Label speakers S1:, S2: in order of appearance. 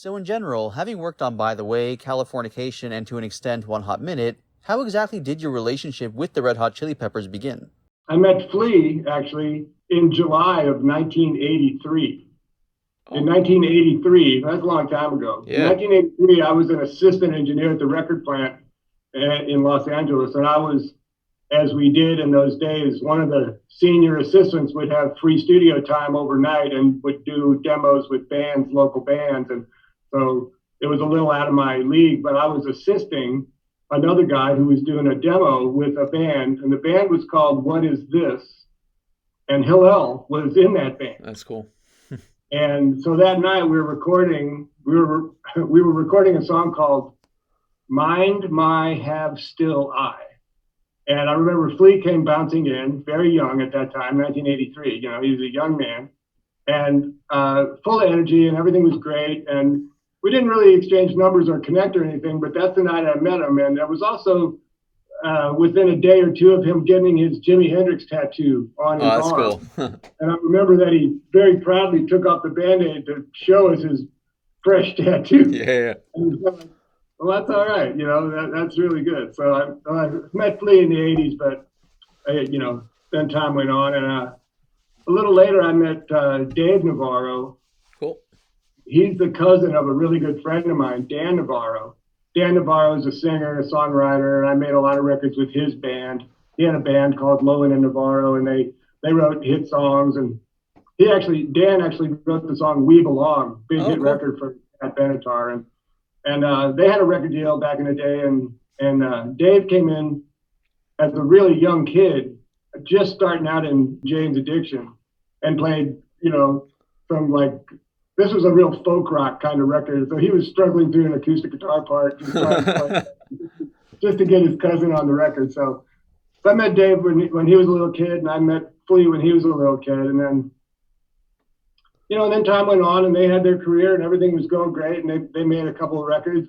S1: So in general, having worked on By the Way, Californication, and to an extent One Hot Minute, how exactly did your relationship with the Red Hot Chili Peppers begin?
S2: I met Flea, actually, in July of 1983. In 1983, that's a long time ago. In
S1: Yeah.
S2: 1983, I was an assistant engineer at the record plant in Los Angeles, and I was, as we did in those days, one of the senior assistants would have free studio time overnight and would do demos with bands, local bands. And so it was a little out of my league, but I was assisting another guy who was doing a demo with a band, and the band was called What Is This? And Hillel was in that band.
S1: That's cool.
S2: And so that night we were recording a song called Mind My Have Still I. And I remember Flea came bouncing in, very young at that time, 1983. You know, he was a young man and full of energy, and everything was great. And we didn't really exchange numbers or connect or anything, but that's the night I met him. And that was also within a day or two of him getting his Jimi Hendrix tattoo on his arm.
S1: That's cool.
S2: And I remember that he very proudly took off the Band-Aid to show us his fresh tattoo.
S1: Yeah.
S2: And he's like, well, that's all right. You know, that's really good. So I met Flea in the 80s, but, then time went on. And a little later, I met Dave Navarro.
S1: Cool.
S2: He's the cousin of a really good friend of mine, Dan Navarro. Dan Navarro is a singer, a songwriter, and I made a lot of records with his band. He had a band called Lowen and Navarro, and they wrote hit songs. And Dan actually wrote the song "We Belong," big hit record for Pat Benatar, and they had a record deal back in the day. And Dave came in as a really young kid, just starting out in Jane's Addiction, and played, from like. This was a real folk rock kind of record, so he was struggling through an acoustic guitar part just to get his cousin on the record. So I met Dave when he was a little kid, and I met Flea when he was a little kid, and then and then time went on, and they had their career, and everything was going great, and they made a couple of records.